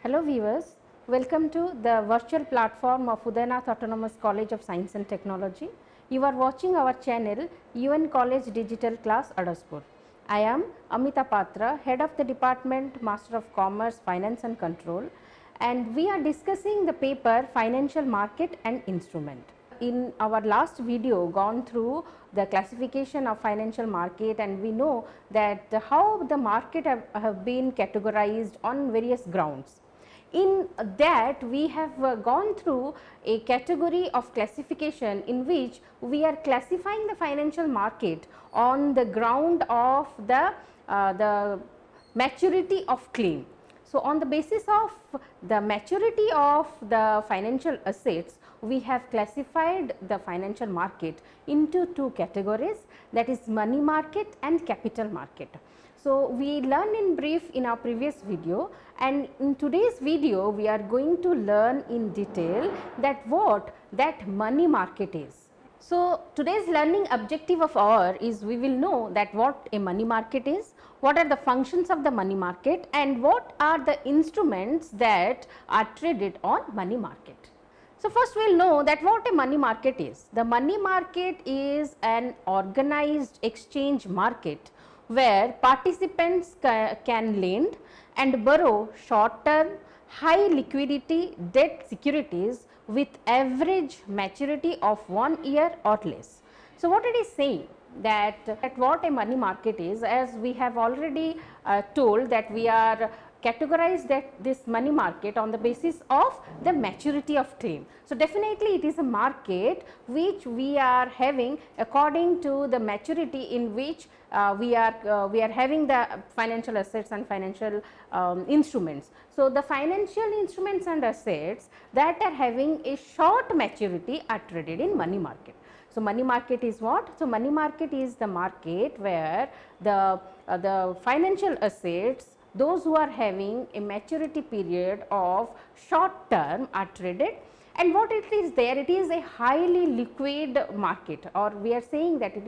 Hello viewers, welcome to the virtual platform of Udayanath Autonomous College of Science and Technology. You are watching our channel UN College Digital Class Adaspur. I am Amita Patra, Head of the Department, Master of Commerce, Finance and Control, and we are discussing the paper Financial Market and Instrument. In our last video gone through the classification of financial market, and we know that how the market have been categorized on various grounds. In that we have gone through a category of classification in which we are classifying the financial market on the ground of the maturity of claim. So, on the basis of the maturity of the financial assets, we have classified the financial market into two categories, that is money market and capital market. So, we learned in brief in our previous video, and in today's video we are going to learn in detail that what that money market is. So, today's learning objective of our is we will know that what a money market is, what are the functions of the money market, and what are the instruments that are traded on money market. So, first we will know that what a money market is. The money market is an organized exchange market where participants can lend and borrow short term high liquidity debt securities with average maturity of 1 year or less. So, what it is saying that what a money market is, as we have already told that we are categorize that this money market on the basis of the maturity of claim. So, definitely it is a market which we are having according to the maturity in which we are having the financial assets and financial instruments. So, the financial instruments and assets that are having a short maturity are traded in money market. So, money market is what? So, money market is the market where the financial assets, those who are having a maturity period of short term are traded. And what it is there? It is a highly liquid market, or we are saying that it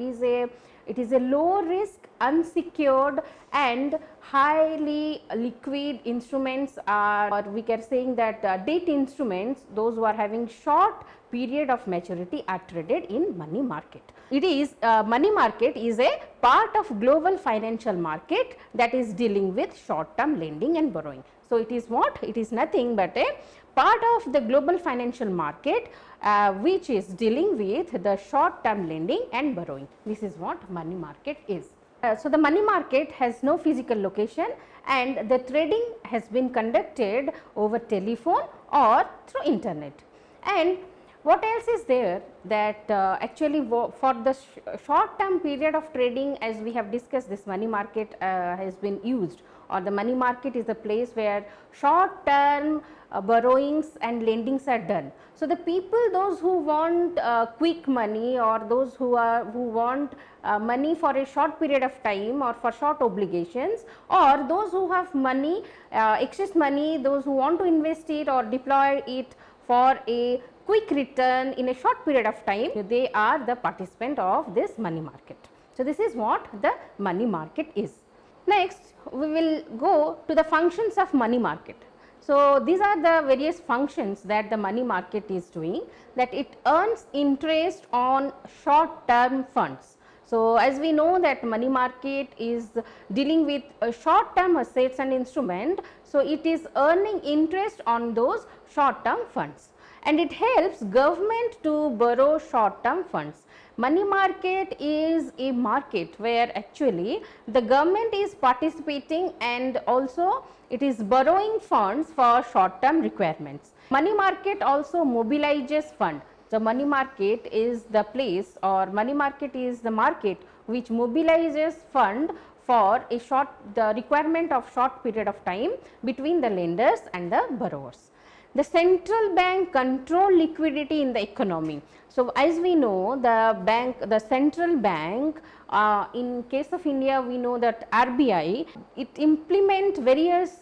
is a low risk, unsecured and highly liquid instruments are, or we are saying that debt instruments, those who are having short period of maturity are traded in money market. It is money market is a part of global financial market that is dealing with short term lending and borrowing. So, it is what? It is nothing but a part of the global financial market which is dealing with the short term lending and borrowing. This is what money market is. So, the money market has no physical location and the trading has been conducted over telephone or through internet. And what else is there that actually for the short term period of trading, as we have discussed, this money market has been used, or the money market is a place where short term borrowings and lendings are done. So, the people, those who want quick money, or those who want money for a short period of time or for short obligations, or those who have money, excess money, those who want to invest it or deploy it for a quick return in a short period of time, they are the participant of this money market. So, this is what the money market is. Next, we will go to the functions of money market. So, these are the various functions that the money market is doing, that it earns interest on short term funds. So, as we know that money market is dealing with short term assets and instrument. So, it is earning interest on those short term funds, and it helps government to borrow short term funds. Money market is a market where actually the government is participating and also it is borrowing funds for short term requirements. Money market also mobilizes fund. So, money market is the place, or money market is the market which mobilizes fund for a the requirement of short period of time between the lenders and the borrowers. The central bank control liquidity in the economy. So, as we know, the central bank, in case of India, we know that RBI, it implement various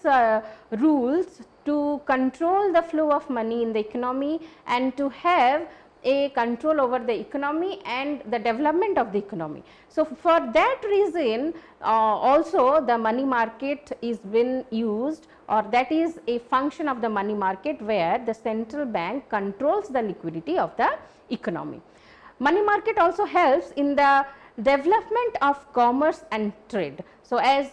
rules to control the flow of money in the economy and to have a control over the economy and the development of the economy. So, for that reason also the money market is been used, or that is a function of the money market where the central bank controls the liquidity of the economy. Money market also helps in the development of commerce and trade. So, as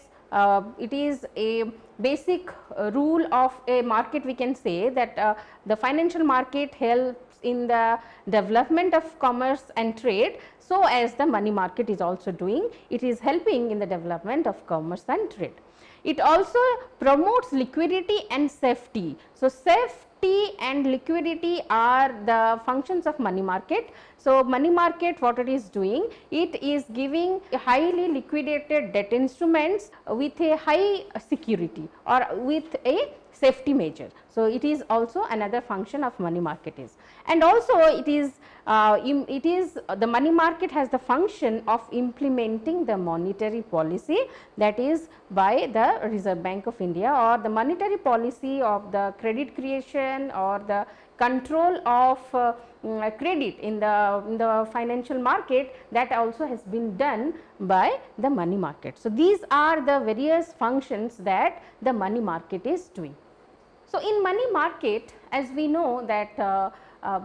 it is a basic rule of a market, we can say that the financial market helps in the development of commerce and trade. So, as the money market is also doing, it is helping in the development of commerce and trade. It also promotes liquidity and safety. So, safety and liquidity are the functions of money market. So, money market, what it is doing, it is giving highly liquidated debt instruments with a high security or with a safety measure. So, it is also another function of money market is, and also it is the money market has the function of implementing the monetary policy, that is by the Reserve Bank of India, or the monetary policy of the credit creation or the control of credit in the financial market, that also has been done by the money market. So, these are the various functions that the money market is doing. So, in money market, as we know that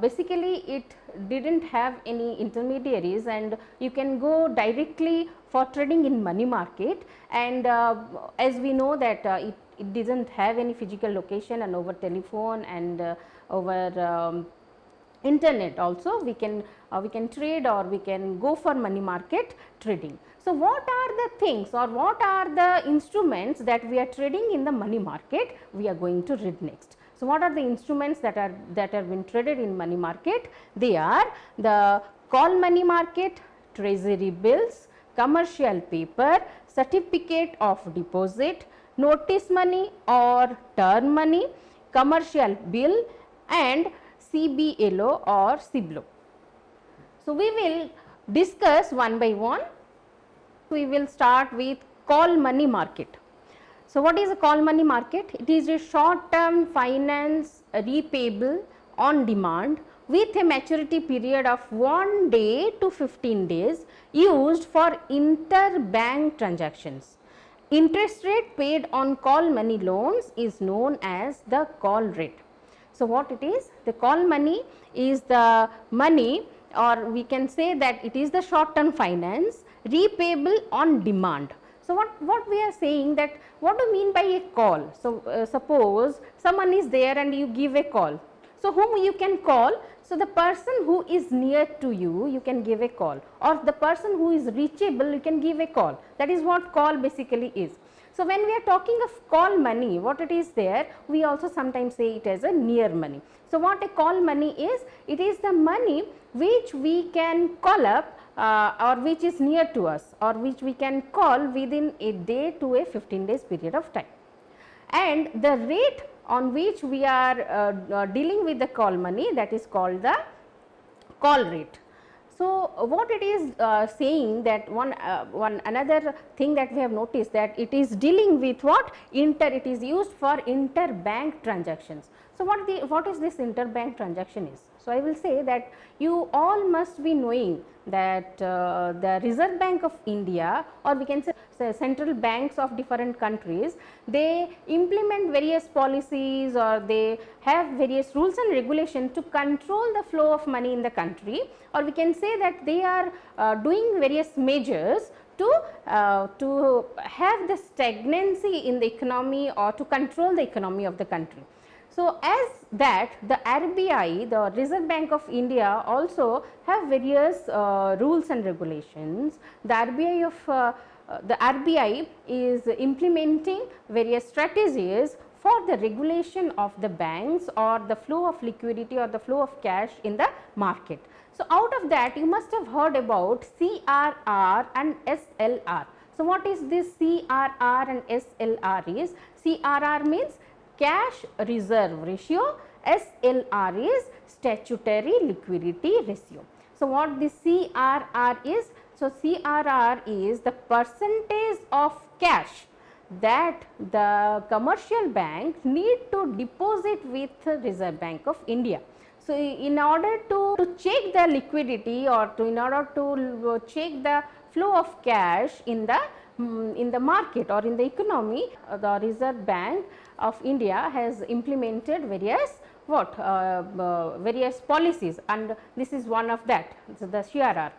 basically it did not have any intermediaries, and you can go directly for trading in money market, and as we know that it does not have any physical location, and over telephone and over internet also we can trade, or we can go for money market trading. So, what are the things or what are the instruments that we are trading in the money market, we are going to read next. So, what are the instruments that are been traded in money market? They are the call money market, treasury bills, commercial paper, certificate of deposit, notice money or term money, commercial bill, and CBLO or CBLO. So, we will discuss one by one. We will start with call money market. So, what is a call money market? It is a short term finance repayable on demand with a maturity period of 1 day to 15 days used for interbank transactions. Interest rate paid on call money loans is known as the call rate. So, what it is? The call money is the money, or we can say that it is the short term finance repayable on demand. So, what we are saying, that what do you mean by a call? So, suppose someone is there and you give a call. So, whom you can call? So, the person who is near to you, you can give a call, or the person who is reachable, you can give a call. That is what call basically is. So, when we are talking of call money, what it is there, we also sometimes say it as a near money. So, what a call money is? It is the money which we can call up or which is near to us, or which we can call within a day to a 15 days period of time. And the rate on which we are dealing with the call money, that is called the call rate. So, what it is saying, that one another thing that we have noticed, that it is dealing with what? It is used for interbank transactions. So, what is this interbank transaction is? So, I will say that you all must be knowing that the Reserve Bank of India, or we can say central banks of different countries, they implement various policies, or they have various rules and regulations to control the flow of money in the country, or we can say that they are doing various measures to have the stagnancy in the economy, or to control the economy of the country. So, as that the RBI, the Reserve Bank of India, also have various rules and regulations. The RBI is implementing various strategies for the regulation of the banks, or the flow of liquidity, or the flow of cash in the market. So, out of that you must have heard about CRR and SLR. So, what is this CRR and SLR is? CRR means cash reserve ratio, SLR is statutory liquidity ratio. So, what the CRR is? So, CRR is the percentage of cash that the commercial bank need to deposit with Reserve Bank of India. So, in order to check the liquidity or in order to check the flow of cash in the market or in the economy, the Reserve Bank of India has implemented various various policies, and this is one of that, so the CRR.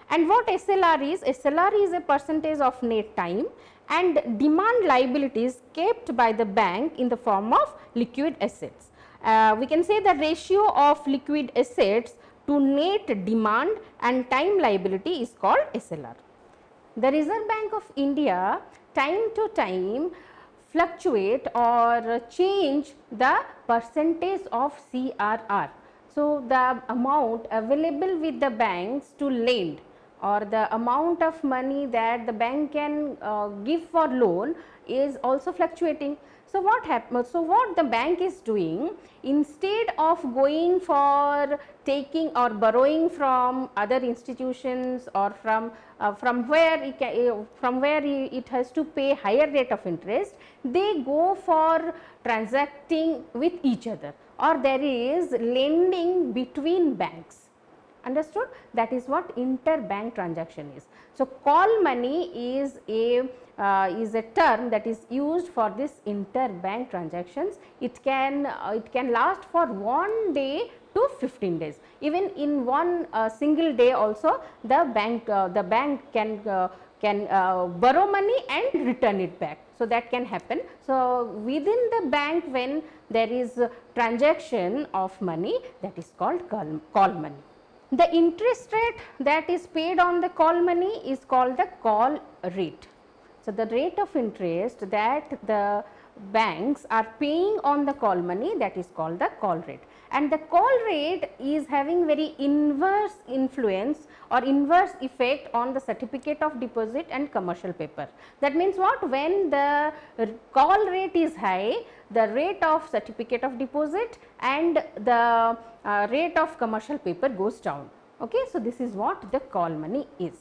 And what SLR is? SLR is a percentage of net time and demand liabilities kept by the bank in the form of liquid assets. We can say the ratio of liquid assets to net demand and time liability is called SLR. The Reserve Bank of India time to time fluctuate or change the percentage of CRR. So, the amount available with the banks to lend or the amount of money that the bank can give for loan is also fluctuating. So, what happens? So, what the bank is doing, instead of going for taking or borrowing from other institutions or from where it has to pay higher rate of interest, they go for transacting with each other, or there is lending between banks. Understood? That is what interbank transaction is. So, call money is a term that is used for this interbank transactions. It can last for 1 day to 15 days. Even in one single day also the bank can borrow money and return it back. So, that can happen. So, within the bank, when there is transaction of money, that is called call money. The interest rate that is paid on the call money is called the call rate. So, the rate of interest that the banks are paying on the call money, that is called the call rate, and the call rate is having very inverse influence or inverse effect on the certificate of deposit and commercial paper. That means what? When the call rate is high, the rate of certificate of deposit and the rate of commercial paper goes down. Okay, so, this is what the call money is.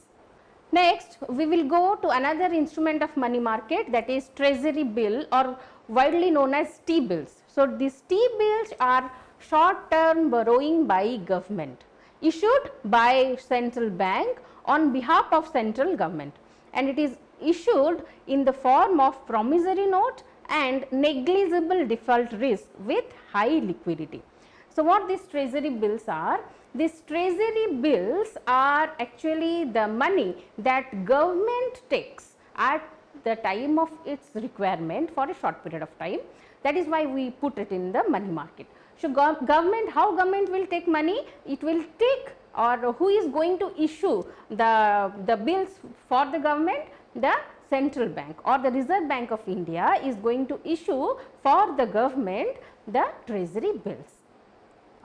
Next, we will go to another instrument of money market, that is treasury bill, or widely known as T-bills. So, these T-bills are short term borrowing by government, issued by central bank on behalf of central government, and it is issued in the form of promissory note and negligible default risk with high liquidity. So, what these treasury bills are? These treasury bills are actually the money that government takes at the time of its requirement for a short period of time. That is why we put it in the money market. So, government, how government will take money? It will take, or who is going to issue the bills for the government? The central bank or the Reserve Bank of India is going to issue for the government the treasury bills.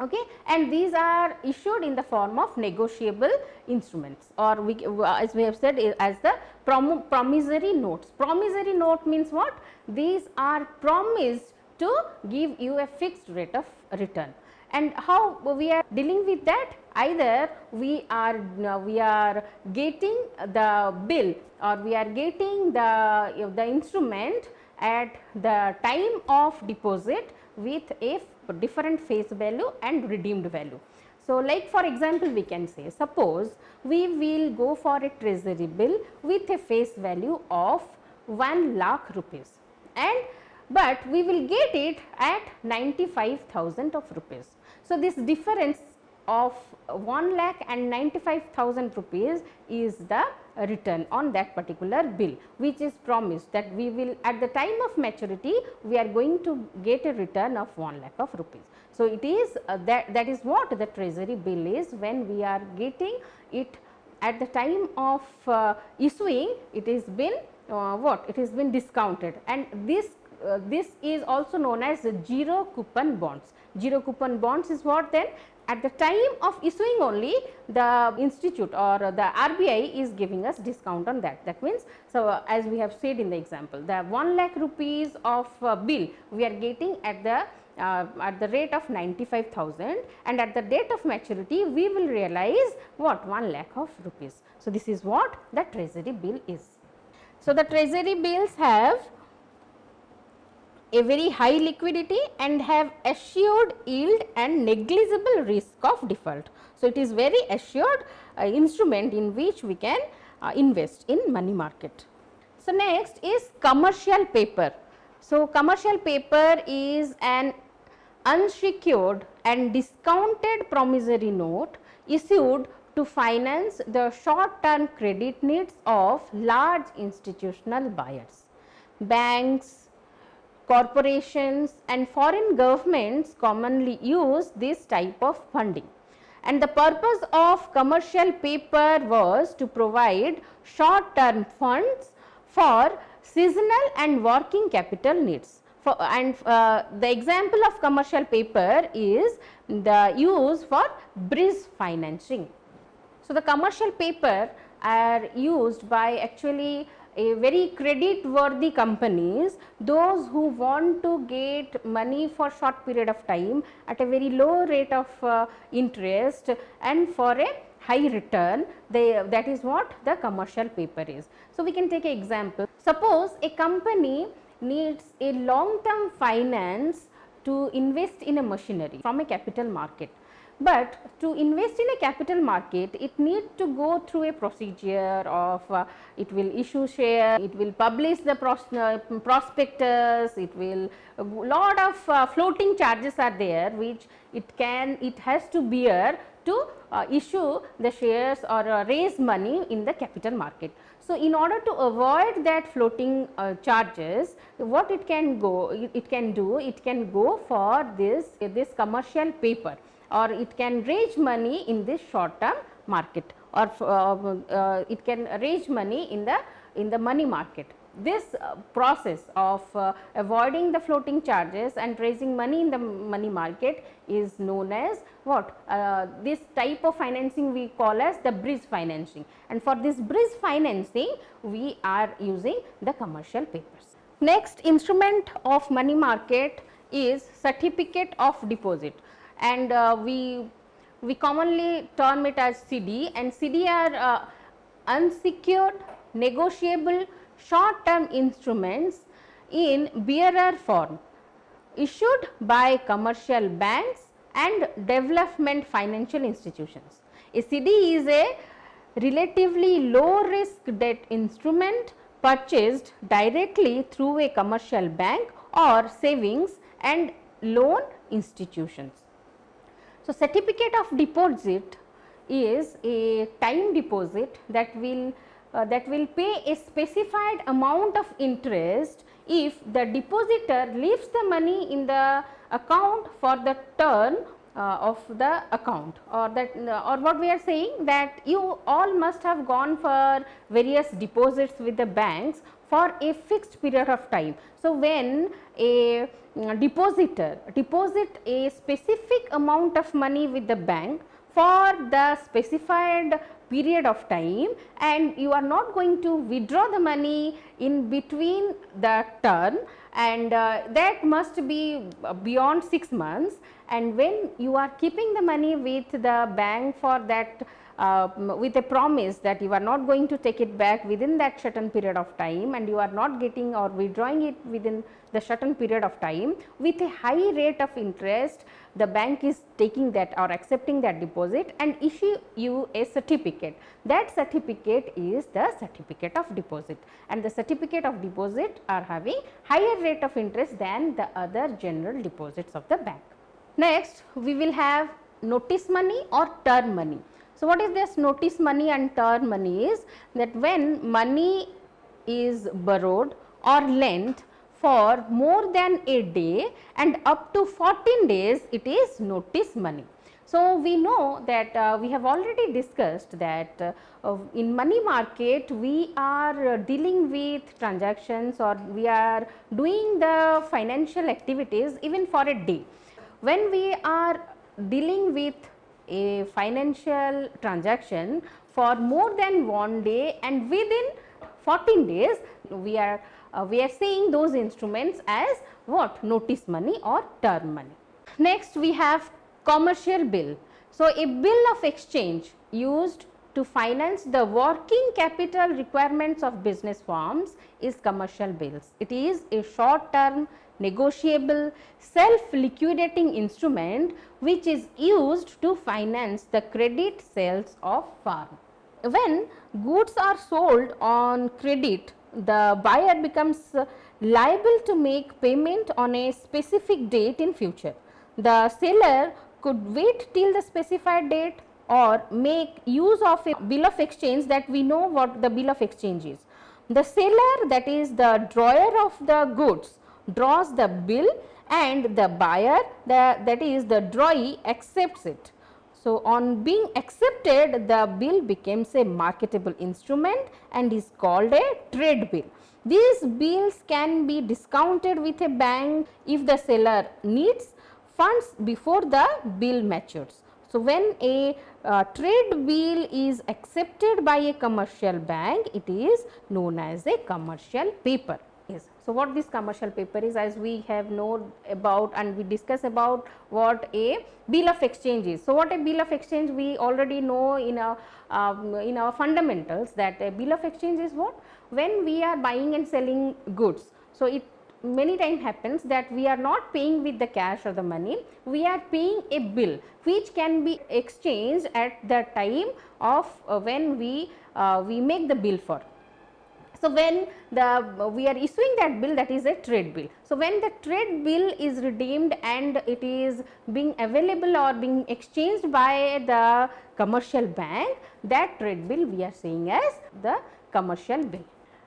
Okay, and these are issued in the form of negotiable instruments, or as we have said, as the promissory notes. Promissory note means what? These are promised to give you a fixed rate of return. And how we are dealing with that? Either we are getting the bill, or we are getting the instrument at the time of deposit with a different face value and redeemed value. So, like for example, we can say, suppose we will go for a treasury bill with a face value of 1 lakh rupees, and but we will get it at 95,000 of rupees. So, this difference of 1 lakh and 95,000 rupees is the return on that particular bill, which is promised that we will, at the time of maturity, we are going to get a return of 1 lakh of rupees. So, it is that is what the treasury bill is. When we are getting it at the time of issuing, it has been it has been discounted, and this is also known as zero coupon bonds. Zero coupon bonds is what? Then at the time of issuing only, the institute or the RBI is giving us discount on that. That means, so as we have said in the example, the 1 lakh rupees of bill we are getting at the rate of 95,000, and at the date of maturity we will realize what? 1 lakh of rupees. So, this is what the treasury bill is. So, the treasury bills have a very high liquidity and have assured yield and negligible risk of default. So, it is very assured instrument in which we can invest in money market. So, next is commercial paper. So, commercial paper is an unsecured and discounted promissory note issued to finance the short term credit needs of large institutional buyers. Banks, corporations and foreign governments commonly use this type of funding, and the purpose of commercial paper was to provide short term funds for seasonal and working capital needs. The example of commercial paper is the use for bridge financing. So, the commercial paper are used by actually a very credit worthy companies, those who want to get money for short period of time at a very low rate of interest and for a high return, that is what the commercial paper is. So, we can take an example. Suppose a company needs a long term finance to invest in a machinery from a capital market. But to invest in a capital market, it needs to go through a procedure of it will issue share, it will publish the prospectus, it will lot of floating charges are there which it has to bear to issue the shares or raise money in the capital market. So, in order to avoid that floating charges, what it can go for this commercial paper, or it can raise money in this short term market, or it can raise money in the money market. This process of avoiding the floating charges and raising money in the money market is known as what? This type of financing we call as the bridge financing, and for this bridge financing we are using the commercial papers. Next instrument of money market is certificate of deposit, and we commonly term it as CD, and CD are unsecured, negotiable, short term instruments in bearer form issued by commercial banks and development financial institutions. A CD is a relatively low risk debt instrument purchased directly through a commercial bank or savings and loan institutions. So, certificate of deposit is a time deposit that will pay a specified amount of interest if the depositor leaves the money in the account for the term of the account, or what we are saying, that you all must have gone for various deposits with the banks for a fixed period of time. So, when a depositor deposit a specific amount of money with the bank for the specified period of time, and you are not going to withdraw the money in between the term, and that must be beyond 6 months, and when you are keeping the money with the bank for that with a promise that you are not going to take it back within that certain period of time, and you are not getting or withdrawing it within the certain period of time with a high rate of interest, the bank is taking that or accepting that deposit and issue you a certificate. That certificate is the certificate of deposit, and the certificate of deposit are having higher rate of interest than the other general deposits of the bank. Next, we will have notice money or term money. So, what is this notice money and term money is that when money is borrowed or lent for more than a day and up to 14 days, it is notice money. So, we know that we have already discussed that in money market we are dealing with transactions, or we are doing the financial activities even for a day. When we are dealing with a financial transaction for more than 1 day and within 14 days, we are seeing those instruments as what? Notice money or term money. Next, we have commercial bill. So, a bill of exchange used to finance the working capital requirements of business firms is commercial bills. It is a short term, negotiable, self liquidating instrument which is used to finance the credit sales of firm. When goods are sold on credit, the buyer becomes liable to make payment on a specific date in future. The seller could wait till the specified date or make use of a bill of exchange that we know what the bill of exchange is. The seller, that is the drawer of the goods, draws the bill and the buyer, that is the drawee, accepts it. So, on being accepted, the bill becomes a marketable instrument and is called a trade bill. These bills can be discounted with a bank if the seller needs funds before the bill matures. So, when a trade bill is accepted by a commercial bank, it is known as a commercial paper. Yes. So, what this commercial paper is, as we have known about and we discuss about what a bill of exchange is. So, what a bill of exchange, we already know in our fundamentals, that a bill of exchange is what? When we are buying and selling goods. So, it many times happens that we are not paying with the cash or the money, we are paying a bill which can be exchanged at the time of when we make the bill for. So, when we are issuing that bill, that is a trade bill. So, when the trade bill is redeemed and it is being available or being exchanged by the commercial bank, that trade bill we are saying as the commercial bill.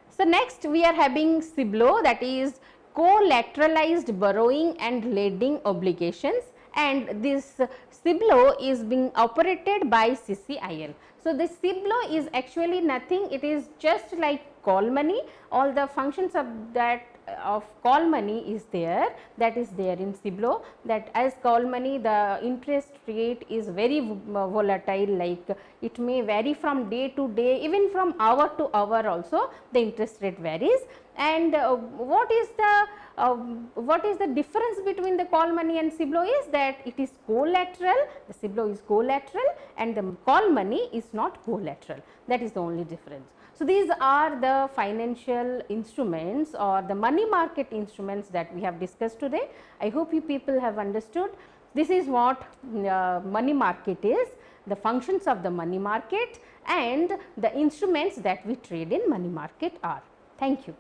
So, next we are having CBLO, that is collateralized borrowing and lending obligations, and this CBLO is being operated by CCIL. So, this CBLO is actually nothing, it is just like call money, all the functions of that of call money is there, that is there in CBLO, that as call money the interest rate is very volatile, like it may vary from day to day, even from hour to hour also the interest rate varies. And what is the difference between the call money and CBLO is that it is collateral, the CBLO is collateral and the call money is not collateral, that is the only difference. So, these are the financial instruments or the money market instruments that we have discussed today. I hope you people have understood. This is what money market is, the functions of the money market and the instruments that we trade in money market are. Thank you.